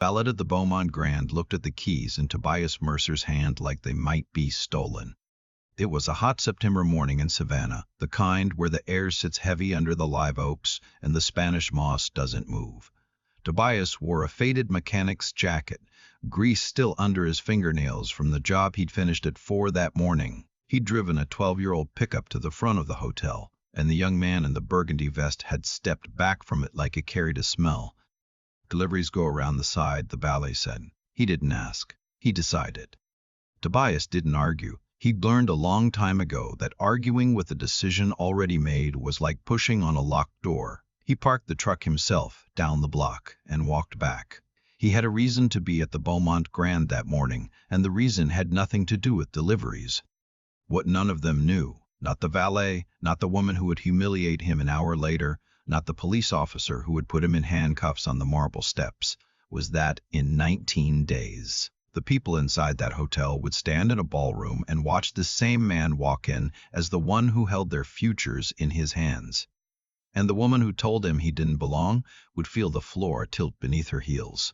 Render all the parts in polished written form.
Valet at the Beaumont Grand looked at the keys in Tobias Mercer's hand like they might be stolen. It was a hot September morning in Savannah, the kind where the air sits heavy under the live oaks and the Spanish moss doesn't move. Tobias wore a faded mechanic's jacket, grease still under his fingernails from the job he'd finished at 4 that morning. He'd driven a 12-year-old pickup to the front of the hotel, and the young man in the burgundy vest had stepped back from it like it carried a smell. "Deliveries go around the side," the valet said. He didn't ask. He decided. Tobias didn't argue. He'd learned a long time ago that arguing with a decision already made was like pushing on a locked door. He parked the truck himself down the block and walked back. He had a reason to be at the Beaumont Grand that morning, and the reason had nothing to do with deliveries. What none of them knew, not the valet, not the woman who would humiliate him an hour later, not the police officer who would put him in handcuffs on the marble steps, was that in 19 days, the people inside that hotel would stand in a ballroom and watch the same man walk in as the one who held their futures in his hands. And the woman who told him he didn't belong would feel the floor tilt beneath her heels.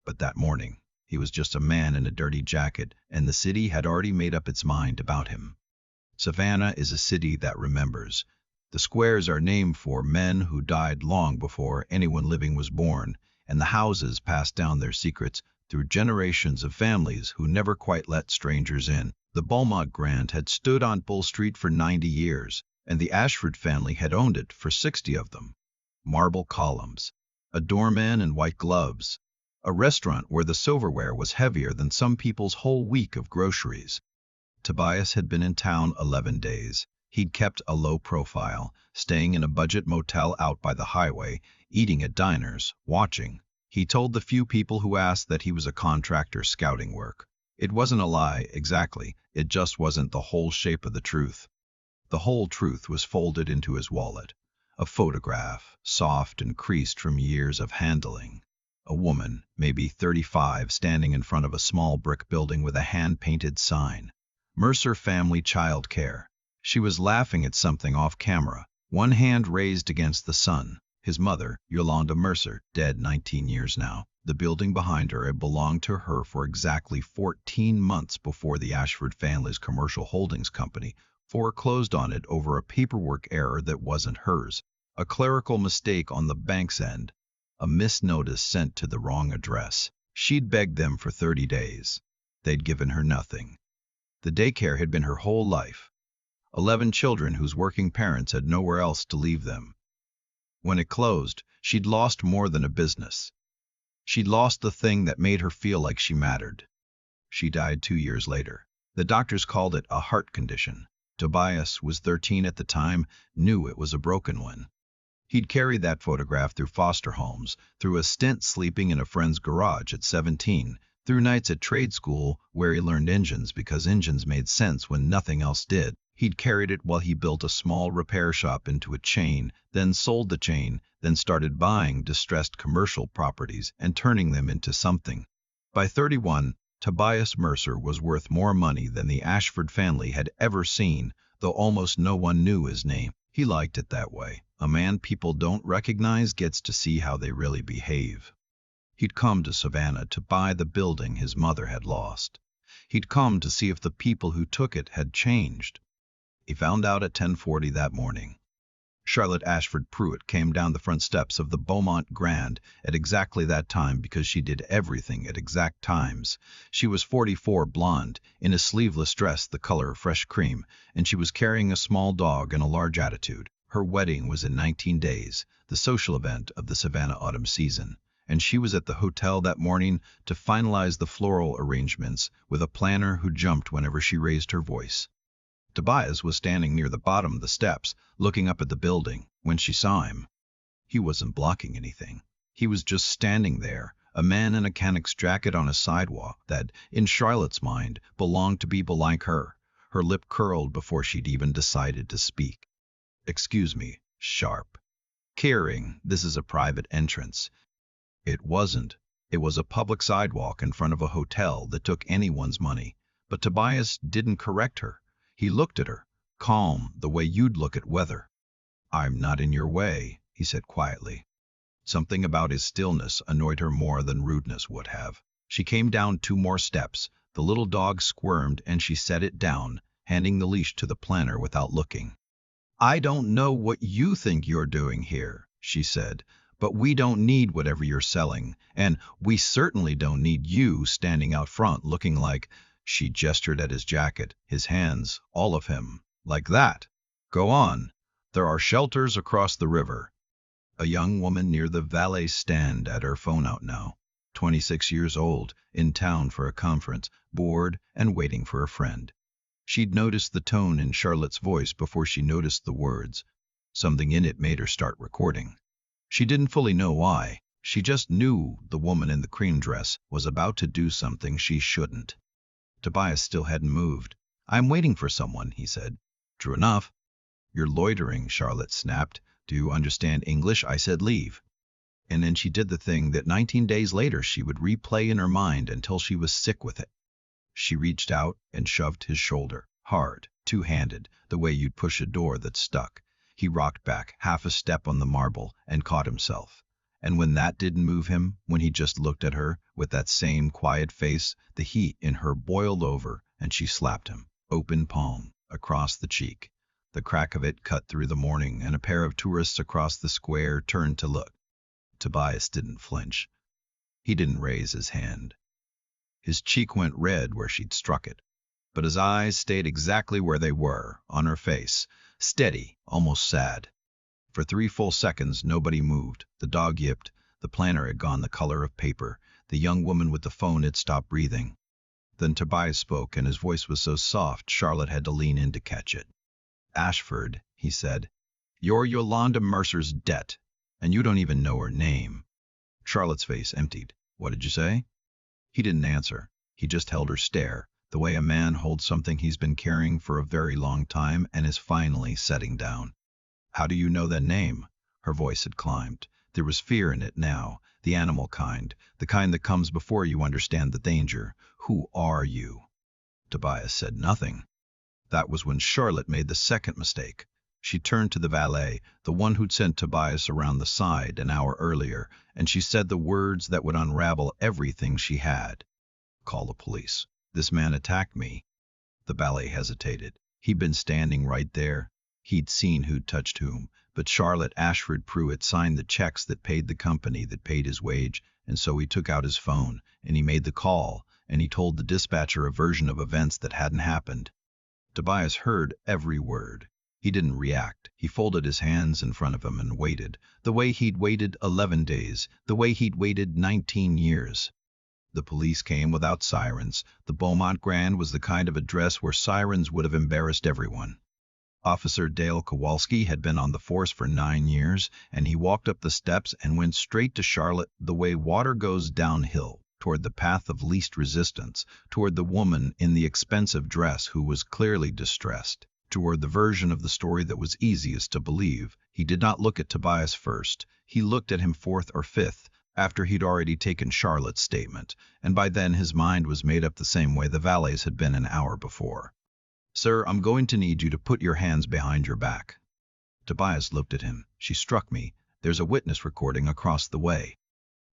But that morning, he was just a man in a dirty jacket, and the city had already made up its mind about him. Savannah is a city that remembers. The squares are named for men who died long before anyone living was born, and the houses passed down their secrets through generations of families who never quite let strangers in. The Beaumont Grand had stood on Bull Street for 90 years, and the Ashford family had owned it for 60 of them. Marble columns, a doorman in white gloves, a restaurant where the silverware was heavier than some people's whole week of groceries. Tobias had been in town 11 days. He'd kept a low profile, staying in a budget motel out by the highway, eating at diners, watching. He told the few people who asked that he was a contractor scouting work. It wasn't a lie, exactly. It just wasn't the whole shape of the truth. The whole truth was folded into his wallet. A photograph, soft and creased from years of handling. A woman, maybe 35, standing in front of a small brick building with a hand-painted sign. Mercer Family Child Care. She was laughing at something off camera, one hand raised against the sun. His mother, Yolanda Mercer, dead 19 years now. The building behind her had belonged to her for exactly 14 months before the Ashford family's commercial holdings company foreclosed on it over a paperwork error that wasn't hers, a clerical mistake on the bank's end, a misnotice sent to the wrong address. She'd begged them for 30 days. They'd given her nothing. The daycare had been her whole life. 11 children whose working parents had nowhere else to leave them. When it closed, she'd lost more than a business. She'd lost the thing that made her feel like she mattered. She died 2 years later. The doctors called it a heart condition. Tobias was 13 at the time, knew it was a broken one. He'd carried that photograph through foster homes, through a stint sleeping in a friend's garage at 17, through nights at trade school where he learned engines because engines made sense when nothing else did. He'd carried it while he built a small repair shop into a chain, then sold the chain, then started buying distressed commercial properties and turning them into something. By 31, Tobias Mercer was worth more money than the Ashford family had ever seen, though almost no one knew his name. He liked it that way. A man people don't recognize gets to see how they really behave. He'd come to Savannah to buy the building his mother had lost. He'd come to see if the people who took it had changed. He found out at 10:40 that morning. Charlotte Ashford-Pruitt came down the front steps of the Beaumont Grand at exactly that time because she did everything at exact times. She was 44, blonde, in a sleeveless dress the color of fresh cream, and she was carrying a small dog and a large attitude. Her wedding was in 19 days, the social event of the Savannah autumn season, and she was at the hotel that morning to finalize the floral arrangements with a planner who jumped whenever she raised her voice. Tobias was standing near the bottom of the steps, looking up at the building, when she saw him. He wasn't blocking anything. He was just standing there, a man in a mechanic's jacket on a sidewalk that, in Charlotte's mind, belonged to people like her. Her lip curled before she'd even decided to speak. "Excuse me, sharp. Caring, this is a private entrance." It wasn't. It was a public sidewalk in front of a hotel that took anyone's money. But Tobias didn't correct her. He looked at her, calm, the way you'd look at weather. "I'm not in your way," he said quietly. Something about his stillness annoyed her more than rudeness would have. She came down 2 more steps. The little dog squirmed and she set it down, handing the leash to the planner without looking. "I don't know what you think you're doing here," she said, "but we don't need whatever you're selling, and we certainly don't need you standing out front looking like—" She gestured at his jacket, his hands, all of him. "Like that. Go on. There are shelters across the river." A young woman near the valet stand had her phone out now. 26 years old, in town for a conference, bored and waiting for a friend. She'd noticed the tone in Charlotte's voice before she noticed the words. Something in it made her start recording. She didn't fully know why. She just knew the woman in the cream dress was about to do something she shouldn't. Tobias still hadn't moved. "I'm waiting for someone," he said. "True enough." "You're loitering," Charlotte snapped. "Do you understand English? I said leave." And then she did the thing that 19 days later she would replay in her mind until she was sick with it. She reached out and shoved his shoulder, hard, two-handed, the way you'd push a door that's stuck. He rocked back half a step on the marble and caught himself. And when that didn't move him, when he just looked at her with that same quiet face, the heat in her boiled over and she slapped him, open palm, across the cheek. The crack of it cut through the morning, and a pair of tourists across the square turned to look. Tobias didn't flinch. He didn't raise his hand. His cheek went red where she'd struck it, but his eyes stayed exactly where they were, on her face, steady, almost sad. For 3 full seconds nobody moved. The dog yipped, the planner had gone the color of paper, the young woman with the phone had stopped breathing. Then Tobias spoke, and his voice was so soft Charlotte had to lean in to catch it. "Ashford," he said, "you're Yolanda Mercer's debt, and you don't even know her name." Charlotte's face emptied. "What did you say?" He didn't answer. He just held her stare, the way a man holds something he's been carrying for a very long time and is finally setting down. "How do you know that name?" Her voice had climbed. There was fear in it now, the animal kind, the kind that comes before you understand the danger. "Who are you?" Tobias said nothing. That was when Charlotte made the second mistake. She turned to the valet, the one who'd sent Tobias around the side an hour earlier, and she said the words that would unravel everything she had. "Call the police. This man attacked me." The valet hesitated. He'd been standing right there. He'd seen who'd touched whom, but Charlotte Ashford-Pruitt signed the checks that paid the company that paid his wage, and so he took out his phone, and he made the call, and he told the dispatcher a version of events that hadn't happened. Tobias heard every word. He didn't react. He folded his hands in front of him and waited, the way he'd waited 11 days, the way he'd waited 19 years. The police came without sirens. The Beaumont Grand was the kind of address where sirens would have embarrassed everyone. Officer Dale Kowalski had been on the force for 9 years, and he walked up the steps and went straight to Charlotte the way water goes downhill, toward the path of least resistance, toward the woman in the expensive dress who was clearly distressed, toward the version of the story that was easiest to believe. He did not look at Tobias first. He looked at him fourth or fifth, after he'd already taken Charlotte's statement, and by then his mind was made up the same way the valet's had been an hour before. "Sir, I'm going to need you to put your hands behind your back." Tobias looked at him. "She struck me. There's a witness recording across the way."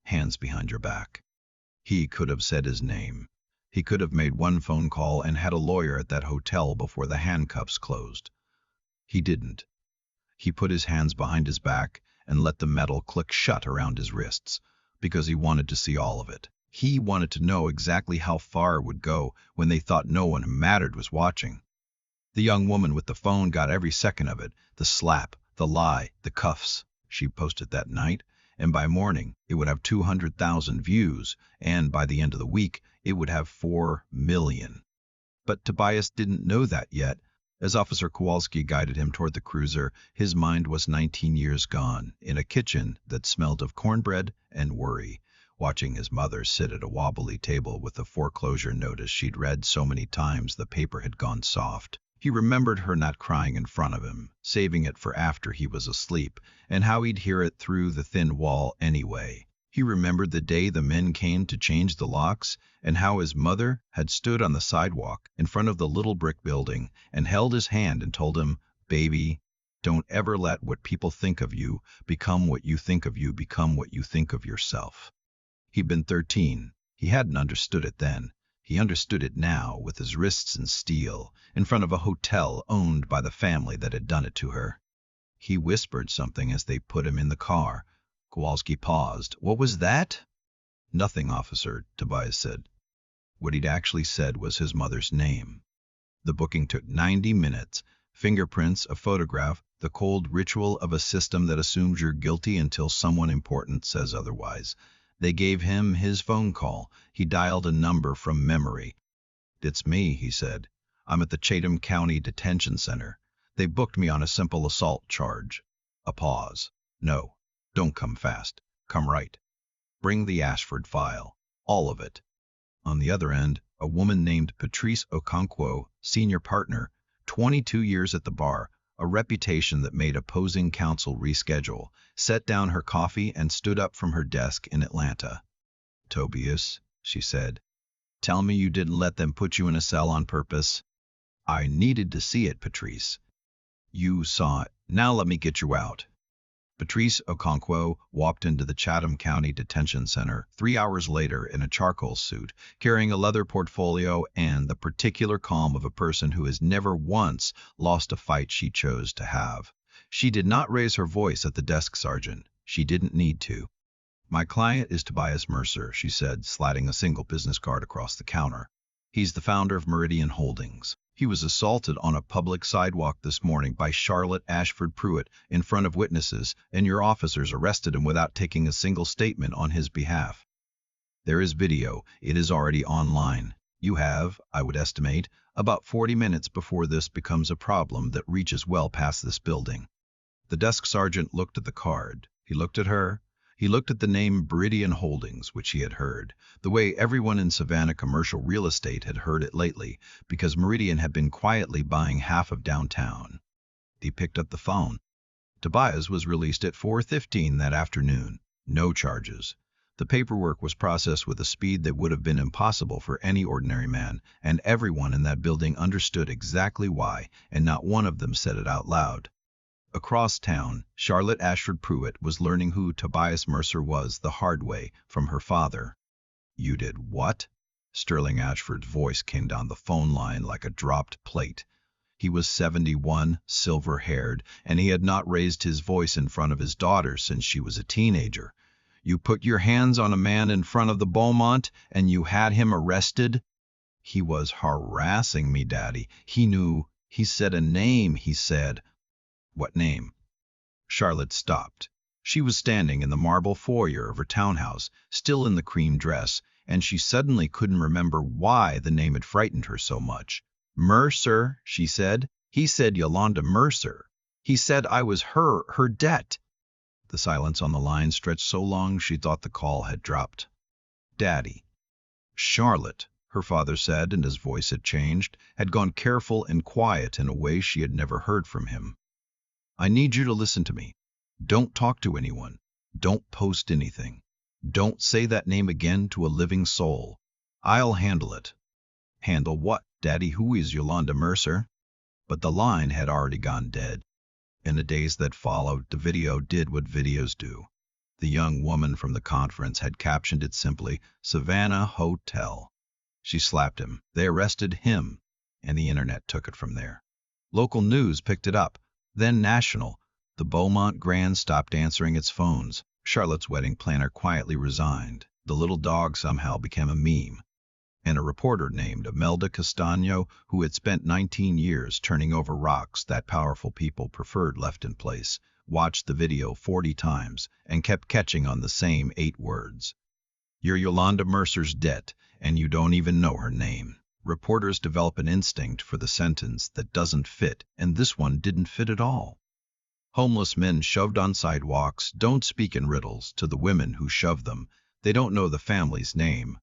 Hands behind your back. He could have said his name. He could have made one phone call and had a lawyer at that hotel before the handcuffs closed. He didn't. He put his hands behind his back and let the metal click shut around his wrists, because he wanted to see all of it. He wanted to know exactly how far it would go when they thought no one who mattered was watching. The young woman with the phone got every second of it, the slap, the lie, the cuffs. She posted that night, and by morning it would have 200,000 views, and by the end of the week it would have 4 million. But Tobias didn't know that yet. As Officer Kowalski guided him toward the cruiser, his mind was 19 years gone, in a kitchen that smelled of cornbread and worry, watching his mother sit at a wobbly table with the foreclosure notice she'd read so many times the paper had gone soft. He remembered her not crying in front of him, saving it for after he was asleep, and how he'd hear it through the thin wall anyway. He remembered the day the men came to change the locks, and how his mother had stood on the sidewalk in front of the little brick building and held his hand and told him, "Baby, Don't ever let what people think of you become what you think of you, become what you think of yourself. He'd been 13. He hadn't understood it then. He understood it now, with his wrists in steel, in front of a hotel owned by the family that had done it to her. He whispered something as they put him in the car. Kowalski paused. "What was that?" "Nothing, officer," Tobias said. What he'd actually said was his mother's name. The booking took 90 minutes. Fingerprints, a photograph, the cold ritual of a system that assumes you're guilty until someone important says otherwise. They gave him his phone call. He dialed a number from memory. "It's me," he said. "I'm at the Chatham County Detention Center. They booked me on a simple assault charge." A pause. "No, don't come fast. Come right. Bring the Ashford file. All of it." On the other end, a woman named Patrice Okonkwo, senior partner, 22 years at the bar, a reputation that made opposing counsel reschedule, set down her coffee and stood up from her desk in Atlanta. "Tobias," she said, "tell me you didn't let them put you in a cell on purpose." "I needed to see it, Patrice." "You saw it. Now let me get you out." Patrice Okonkwo walked into the Chatham County Detention Center 3 hours later in a charcoal suit, carrying a leather portfolio and the particular calm of a person who has never once lost a fight she chose to have. She did not raise her voice at the desk sergeant. She didn't need to. "My client is Tobias Mercer," she said, sliding a single business card across the counter. "He's the founder of Meridian Holdings. He was assaulted on a public sidewalk this morning by Charlotte Ashford-Pruitt in front of witnesses, and your officers arrested him without taking a single statement on his behalf. There is video. It is already online. You have, I would estimate, about 40 minutes before this becomes a problem that reaches well past this building." The desk sergeant looked at the card. He looked at her. He looked at the name Meridian Holdings, which he had heard, the way everyone in Savannah commercial real estate had heard it lately, because Meridian had been quietly buying half of downtown. He picked up the phone. Tobias was released at 4:15 that afternoon. No charges. The paperwork was processed with a speed that would have been impossible for any ordinary man, and everyone in that building understood exactly why, and not one of them said it out loud. Across town, Charlotte Ashford-Pruitt was learning who Tobias Mercer was the hard way from her father. "You did what?" Sterling Ashford's voice came down the phone line like a dropped plate. He was 71, silver-haired, and he had not raised his voice in front of his daughter since she was a teenager. "You put your hands on a man in front of the Beaumont, and you had him arrested?" "He was harassing me, Daddy. He knew. He said a name, he said." "What name?" Charlotte stopped. She was standing in the marble foyer of her townhouse, still in the cream dress, and she suddenly couldn't remember why the name had frightened her so much. "Mercer," she said. "He said Yolanda Mercer. He said I was her debt." The silence on the line stretched so long she thought the call had dropped. "Daddy." "Charlotte," her father said, and his voice had changed, had gone careful and quiet in a way she had never heard from him. "I need you to listen to me. Don't talk to anyone. Don't post anything. Don't say that name again to a living soul. I'll handle it." "Handle what, Daddy? Who is Yolanda Mercer?" But the line had already gone dead. In the days that followed, the video did what videos do. The young woman from the conference had captioned it simply, "Savannah Hotel." She slapped him. They arrested him, and the internet took it from there. Local news picked it up. Then national. The Beaumont Grand stopped answering its phones. Charlotte's wedding planner quietly resigned. The little dog somehow became a meme. And a reporter named Imelda Castano, who had spent 19 years turning over rocks that powerful people preferred left in place, watched the video 40 times and kept catching on the same 8 words. "You're Yolanda Mercer's debt, and you don't even know her name." Reporters develop an instinct for the sentence that doesn't fit, and this one didn't fit at all. Homeless men shoved on sidewalks don't speak in riddles to the women who shove them. They don't know the family's name.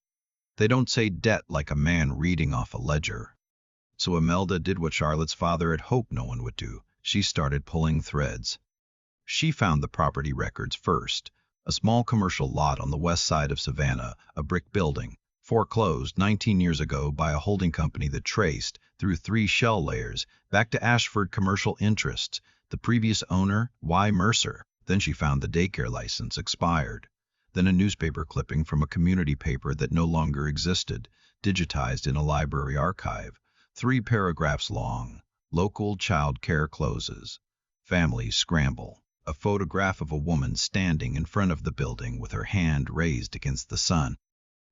They don't say debt like a man reading off a ledger. So Imelda did what Charlotte's father had hoped no one would do. She started pulling threads. She found the property records first. A small commercial lot on the west side of Savannah, a brick building, foreclosed 19 years ago by a holding company that traced, through 3 shell layers, back to Ashford commercial interests. The previous owner, Y. Mercer. Then she found the daycare license expired. Then a newspaper clipping from a community paper that no longer existed, digitized in a library archive, 3 paragraphs long. Local child care closes. Families scramble. A photograph of a woman standing in front of the building with her hand raised against the sun.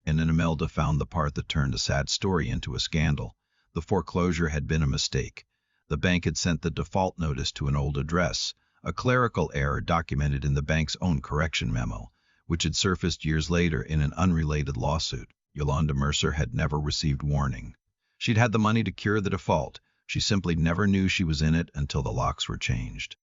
And then Imelda found the part that turned a sad story into a scandal. The foreclosure had been a mistake. The bank had sent the default notice to an old address, a clerical error documented in the bank's own correction memo, which had surfaced years later in an unrelated lawsuit. Yolanda Mercer had never received warning. She'd had the money to cure the default. She simply never knew she was in it until the locks were changed.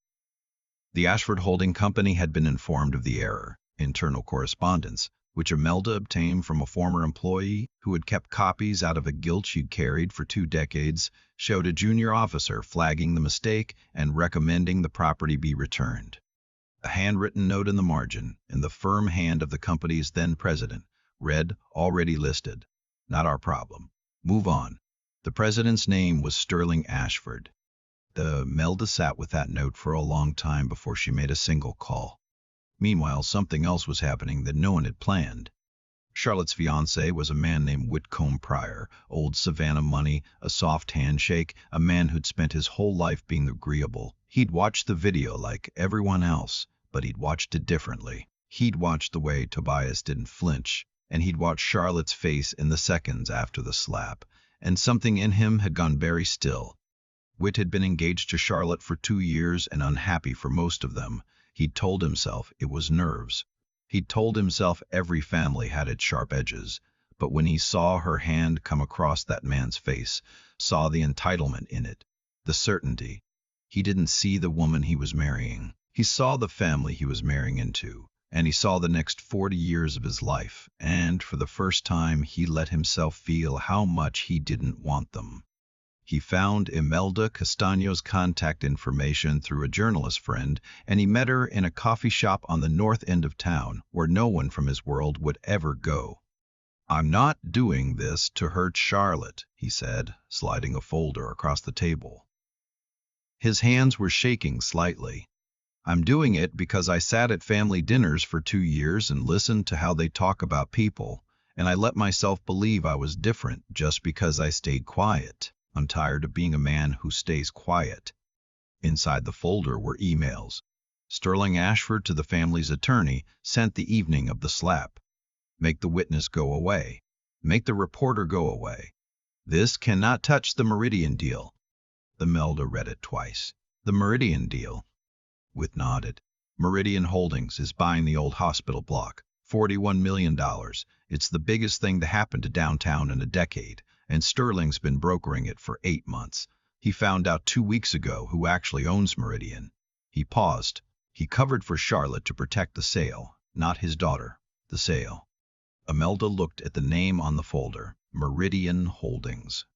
The Ashford Holding Company had been informed of the error. Internal correspondence, which Imelda obtained from a former employee who had kept copies out of a guild she'd carried for 2 decades, showed a junior officer flagging the mistake and recommending the property be returned. A handwritten note in the margin, in the firm hand of the company's then president, read, "Already listed. Not our problem. Move on." The president's name was Sterling Ashford. Imelda sat with that note for a long time before she made a single call. Meanwhile, something else was happening that no one had planned. Charlotte's fiancé was a man named Whitcomb Pryor, old Savannah money, a soft handshake, a man who'd spent his whole life being agreeable. He'd watched the video like everyone else, but he'd watched it differently. He'd watched the way Tobias didn't flinch, and he'd watched Charlotte's face in the seconds after the slap, and something in him had gone very still. Whit had been engaged to Charlotte for 2 years and unhappy for most of them. He'd told himself it was nerves. He'd told himself every family had its sharp edges, but when he saw her hand come across that man's face, saw the entitlement in it, the certainty, he didn't see the woman he was marrying. He saw the family he was marrying into, and he saw the next 40 years of his life, and for the first time he let himself feel how much he didn't want them. He found Imelda Castaño's contact information through a journalist friend, and he met her in a coffee shop on the north end of town, where no one from his world would ever go. "I'm not doing this to hurt Charlotte," he said, sliding a folder across the table. His hands were shaking slightly. "I'm doing it because I sat at family dinners for 2 years and listened to how they talk about people, and I let myself believe I was different just because I stayed quiet. I'm tired of being a man who stays quiet." Inside the folder were emails. Sterling Ashford to the family's attorney, sent the evening of the slap. "Make the witness go away. Make the reporter go away. This cannot touch the Meridian deal." Imelda read it twice. "The Meridian deal?" Whit nodded. "Meridian Holdings is buying the old hospital block. $41 million. It's the biggest thing to happen to downtown in a decade, and Sterling's been brokering it for 8 months. He found out 2 weeks ago who actually owns Meridian." He paused. He covered for Charlotte to protect the sale, not his daughter, the sale. Imelda looked at the name on the folder, Meridian Holdings.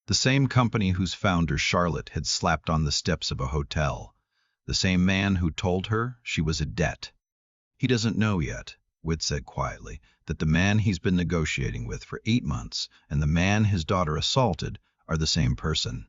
The same company whose founder Charlotte had slapped on the steps of a hotel. The same man who told her she was a debt. "He doesn't know yet," Whit said quietly, "that the man he's been negotiating with for 8 months and the man his daughter assaulted are the same person."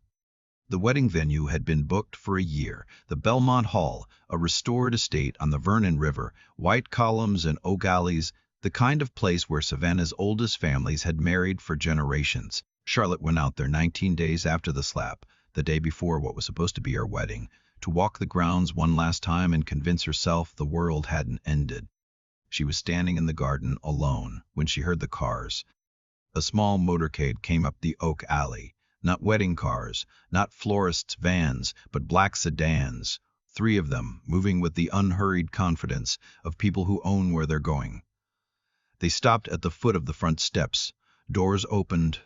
The wedding venue had been booked for a year, the Belmont Hall, a restored estate on the Vernon River, white columns and oak alleys, the kind of place where Savannah's oldest families had married for generations. Charlotte went out there 19 days after the slap, the day before what was supposed to be her wedding, to walk the grounds one last time and convince herself the world hadn't ended. She was standing in the garden alone when she heard the cars. A small motorcade came up the oak alley. Not wedding cars, not florists' vans, but black sedans, 3 of them moving with the unhurried confidence of people who own where they're going. They stopped at the foot of the front steps. Doors opened.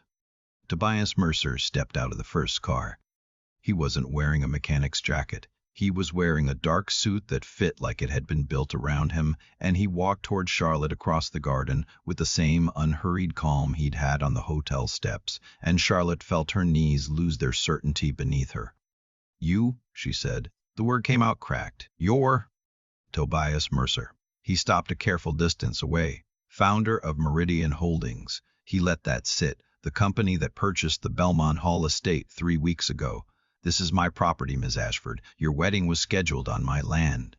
Tobias Mercer stepped out of the first car. He wasn't wearing a mechanic's jacket. He was wearing a dark suit that fit like it had been built around him, and he walked toward Charlotte across the garden with the same unhurried calm he'd had on the hotel steps, and Charlotte felt her knees lose their certainty beneath her. "You," she said. The word came out cracked. "You're Tobias Mercer." He stopped a careful distance away. "Founder of Meridian Holdings." He let that sit. "The company that purchased the Belmont Hall estate 3 weeks ago. This is my property, Miss Ashford. Your wedding was scheduled on my land.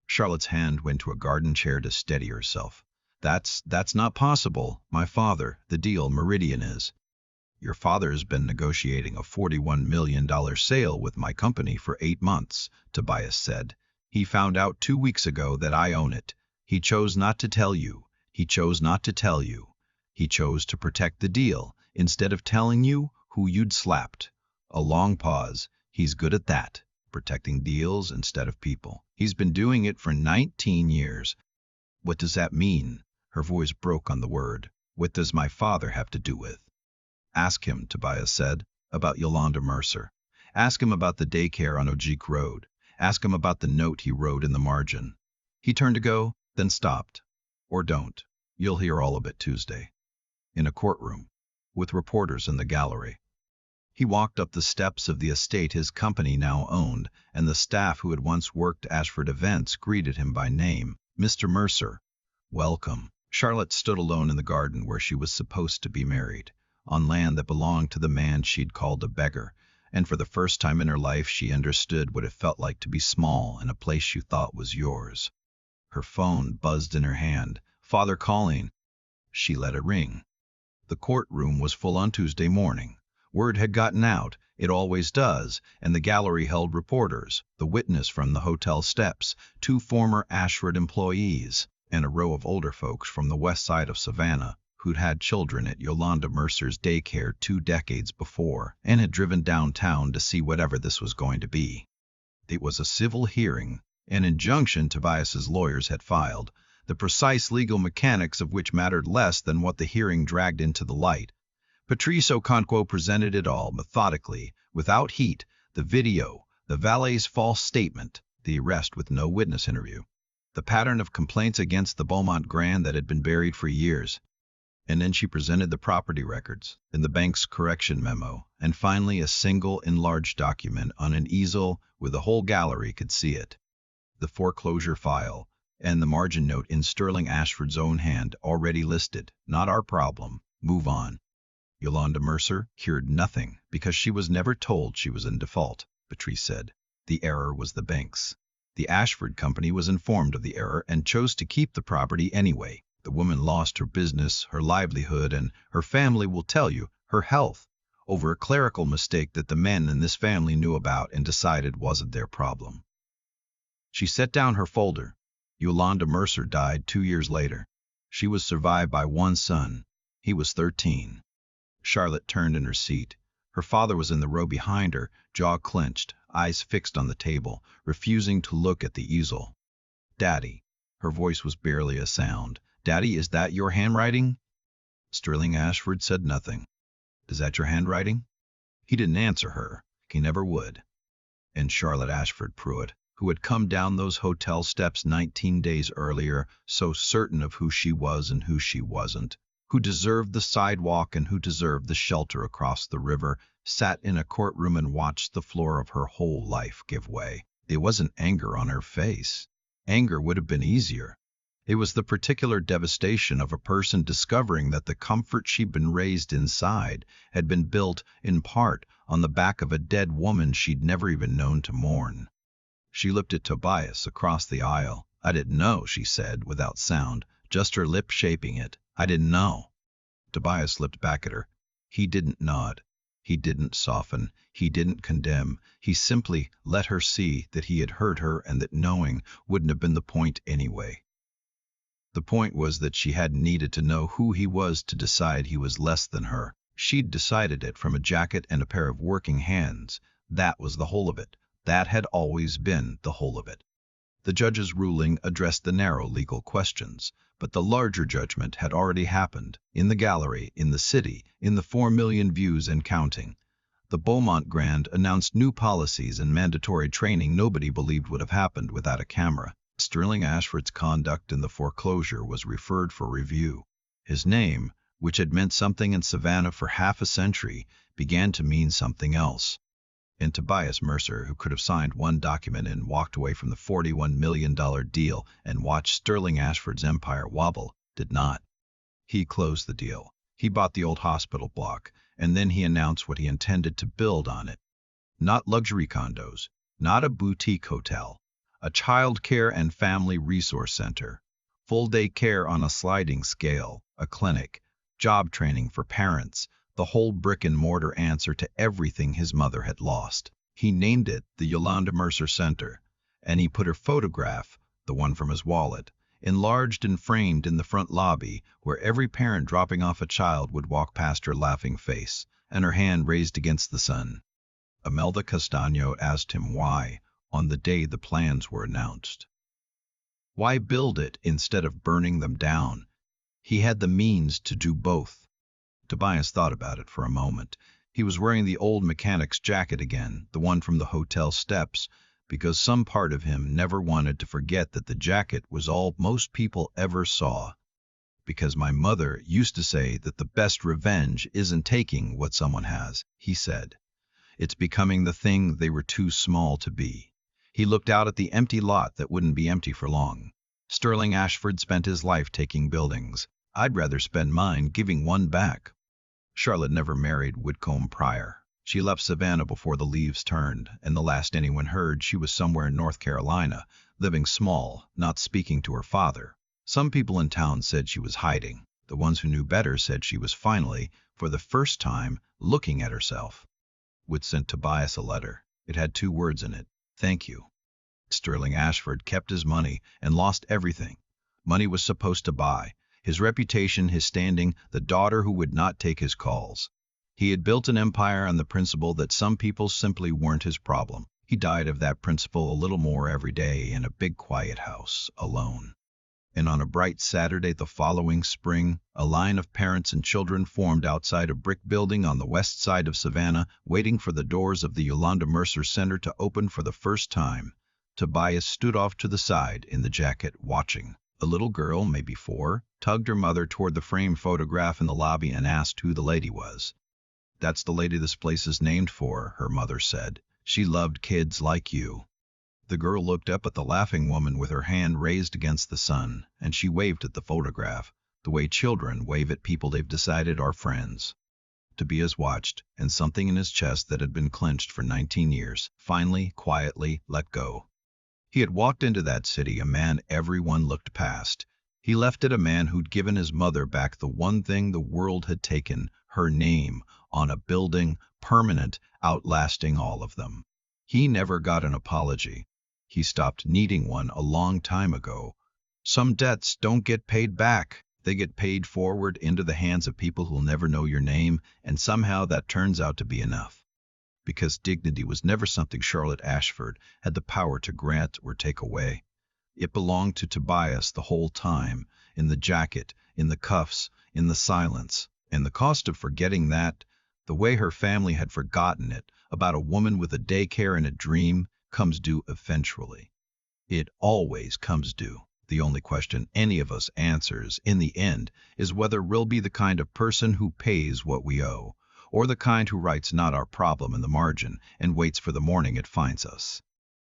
Charlotte's hand went to a garden chair to steady herself. That's not possible. My father, the deal Meridian is. Your father has been negotiating a $41 million sale with my company for 8 months, Tobias said. He found out 2 weeks ago that I own it. He chose not to tell you. He chose not to tell you. He chose to protect the deal instead of telling you who you'd slapped. A long pause. He's good at that, protecting deals instead of people. He's been doing it for 19 years. What does that mean? Her voice broke on the word. What does my father have to do with? Ask him, Tobias said, about Yolanda Mercer. Ask him about the daycare on Ojik Road. Ask him about the note he wrote in the margin. He turned to go, then stopped. Or don't. You'll hear all of it Tuesday. In a courtroom, with reporters in the gallery. He walked up the steps of the estate his company now owned, and the staff who had once worked Ashford events greeted him by name. Mr. Mercer. Welcome. Charlotte stood alone in the garden where she was supposed to be married, on land that belonged to the man she'd called a beggar, and for the first time in her life she understood what it felt like to be small in a place she thought was yours. Her phone buzzed in her hand. Father calling. She let it ring. The courtroom was full on Tuesday morning. Word had gotten out, it always does, and the gallery held reporters, the witness from the hotel steps, 2 former Ashford employees, and a row of older folks from the west side of Savannah who'd had children at Yolanda Mercer's daycare 2 decades before and had driven downtown to see whatever this was going to be. It was a civil hearing, an injunction Tobias's lawyers had filed, the precise legal mechanics of which mattered less than what the hearing dragged into the light. Patrice Okonkwo presented it all methodically, without heat, the video, the valet's false statement, the arrest with no witness interview, the pattern of complaints against the Beaumont Grand that had been buried for years. And then she presented the property records, and the bank's correction memo, and finally a single enlarged document on an easel where the whole gallery could see it. The foreclosure file, and the margin note in Sterling Ashford's own hand, already listed. Not our problem. Move on. Yolanda Mercer cured nothing because she was never told she was in default, Patrice said. The error was the bank's. The Ashford company was informed of the error and chose to keep the property anyway. The woman lost her business, her livelihood, and her family will tell you, her health, over a clerical mistake that the men in this family knew about and decided wasn't their problem. She set down her folder. Yolanda Mercer died 2 years later. She was survived by 1 son. He was 13. Charlotte turned in her seat. Her father was in the row behind her, jaw clenched, eyes fixed on the table, refusing to look at the easel. Daddy. Her voice was barely a sound. Daddy, is that your handwriting? Sterling Ashford said nothing. Is that your handwriting? He didn't answer her. He never would. And Charlotte Ashford-Pruitt, who had come down those hotel steps 19 days earlier, so certain of who she was and who she wasn't, who deserved the sidewalk and who deserved the shelter across the river, sat in a courtroom and watched the floor of her whole life give way. It wasn't anger on her face. Anger would have been easier. It was the particular devastation of a person discovering that the comfort she'd been raised inside had been built, in part, on the back of a dead woman she'd never even known to mourn. She looked at Tobias across the aisle. I didn't know, she said, without sound, just her lip shaping it. I didn't know. Tobias looked back at her. He didn't nod. He didn't soften. He didn't condemn. He simply let her see that he had heard her and that knowing wouldn't have been the point anyway. The point was that she hadn't needed to know who he was to decide he was less than her. She'd decided it from a jacket and a pair of working hands. That was the whole of it. That had always been the whole of it. The judge's ruling addressed the narrow legal questions, but the larger judgment had already happened, in the gallery, in the city, in the 4 million views and counting. The Beaumont Grand announced new policies and mandatory training nobody believed would have happened without a camera. Sterling Ashford's conduct in the foreclosure was referred for review. His name, which had meant something in Savannah for half a century, began to mean something else. And Tobias Mercer, who could have signed one document and walked away from the $41 million deal and watched Sterling Ashford's empire wobble, did not. He closed the deal. He bought the old hospital block, and then he announced what he intended to build on it. Not luxury condos, not a boutique hotel. A child care and family resource center. Full-day care on a sliding scale, a clinic, job training for parents, the whole brick-and-mortar answer to everything his mother had lost. He named it the Yolanda Mercer Center, and he put her photograph, the one from his wallet, enlarged and framed in the front lobby where every parent dropping off a child would walk past her laughing face and her hand raised against the sun. Imelda Castaño asked him why, on the day the plans were announced. Why build it instead of burning them down? He had the means to do both. Tobias thought about it for a moment. He was wearing the old mechanic's jacket again, the one from the hotel steps, because some part of him never wanted to forget that the jacket was all most people ever saw. Because my mother used to say that the best revenge isn't taking what someone has, he said. It's becoming the thing they were too small to be. He looked out at the empty lot that wouldn't be empty for long. Sterling Ashford spent his life taking buildings. I'd rather spend mine giving one back. Charlotte never married Whitcomb Pryor. She left Savannah before the leaves turned, and the last anyone heard she was somewhere in North Carolina, living small, not speaking to her father. Some people in town said she was hiding. The ones who knew better said she was finally, for the first time, looking at herself. Whit sent Tobias a letter. It had 2 words in it: thank you. Sterling Ashford kept his money and lost everything. Money was supposed to buy his reputation, his standing, the daughter who would not take his calls. He had built an empire on the principle that some people simply weren't his problem. He died of that principle a little more every day in a big quiet house, alone. And on a bright Saturday the following spring, a line of parents and children formed outside a brick building on the west side of Savannah, waiting for the doors of the Yolanda Mercer Center to open for the first time. Tobias stood off to the side in the jacket, watching. A little girl, maybe 4, tugged her mother toward the framed photograph in the lobby and asked who the lady was. That's the lady this place is named for, her mother said. She loved kids like you. The girl looked up at the laughing woman with her hand raised against the sun, and she waved at the photograph, the way children wave at people they've decided are friends. Tobias watched, and something in his chest that had been clenched for 19 years, finally, quietly, let go. He had walked into that city a man everyone looked past. He left it a man who'd given his mother back the one thing the world had taken, her name, on a building, permanent, outlasting all of them. He never got an apology. He stopped needing one a long time ago. Some debts don't get paid back. They get paid forward into the hands of people who'll never know your name, and somehow that turns out to be enough. Because dignity was never something Charlotte Ashford had the power to grant or take away. It belonged to Tobias the whole time, in the jacket, in the cuffs, in the silence. And the cost of forgetting that, the way her family had forgotten it, about a woman with a daycare and a dream, comes due eventually. It always comes due. The only question any of us answers, in the end, is whether we'll be the kind of person who pays what we owe, or the kind who writes not our problem in the margin and waits for the morning it finds us.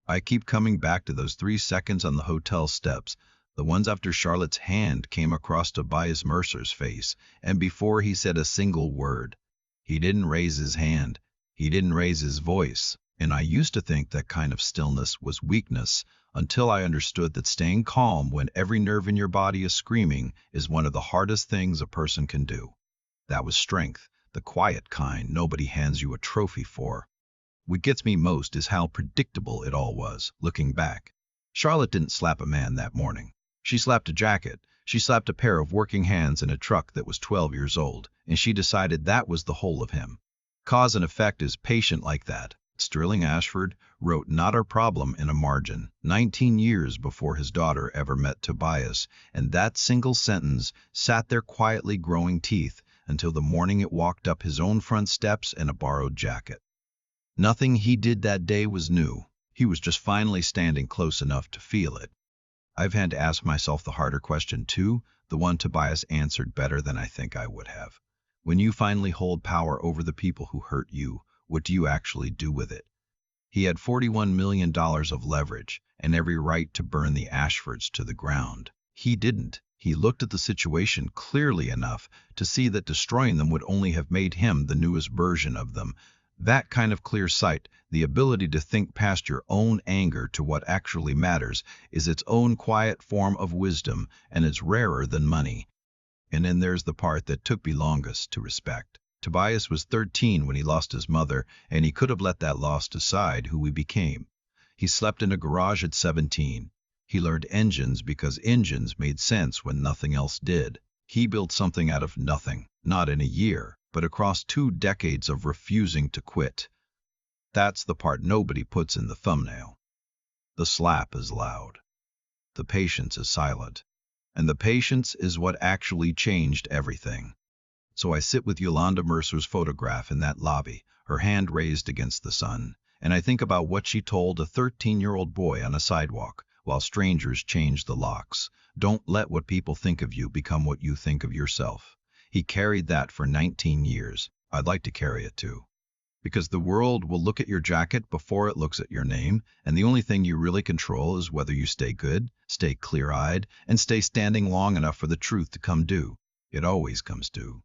I keep coming back to those 3 seconds on the hotel steps, the ones after Charlotte's hand came across Tobias Mercer's face, and before he said a single word. He didn't raise his hand. He didn't raise his voice. And I used to think that kind of stillness was weakness, until I understood that staying calm when every nerve in your body is screaming is one of the hardest things a person can do. That was strength, the quiet kind nobody hands you a trophy for. What gets me most is how predictable it all was, looking back. Charlotte didn't slap a man that morning. She slapped a jacket. She slapped a pair of working hands in a truck that was 12 years old, and she decided that was the whole of him. Cause and effect is patient like that. Sterling Ashford wrote Not Our Problem in a margin 19 years before his daughter ever met Tobias, and that single sentence sat there quietly growing teeth until the morning it walked up his own front steps in a borrowed jacket. Nothing he did that day was new. He was just finally standing close enough to feel it. I've had to ask myself the harder question too, the one Tobias answered better than I think I would have. When you finally hold power over the people who hurt you, what do you actually do with it? He had $41 million of leverage and every right to burn the Ashfords to the ground. He didn't. He looked at the situation clearly enough to see that destroying them would only have made him the newest version of them, That kind of clear sight, the ability to think past your own anger to what actually matters, is its own quiet form of wisdom, and it's rarer than money. And then there's the part that took me longest to respect. Tobias was 13 when he lost his mother, and he could have let that loss decide who we became. He slept in a garage at 17. He learned engines because engines made sense when nothing else did. He built something out of nothing, not in a year, but across 2 decades of refusing to quit. That's the part nobody puts in the thumbnail. The slap is loud. The patience is silent. And the patience is what actually changed everything. So I sit with Yolanda Mercer's photograph in that lobby, her hand raised against the sun, and I think about what she told a 13-year-old boy on a sidewalk while strangers changed the locks. Don't let what people think of you become what you think of yourself. He carried that for 19 years. I'd like to carry it too. Because the world will look at your jacket before it looks at your name, and the only thing you really control is whether you stay good, stay clear-eyed, and stay standing long enough for the truth to come due. It always comes due.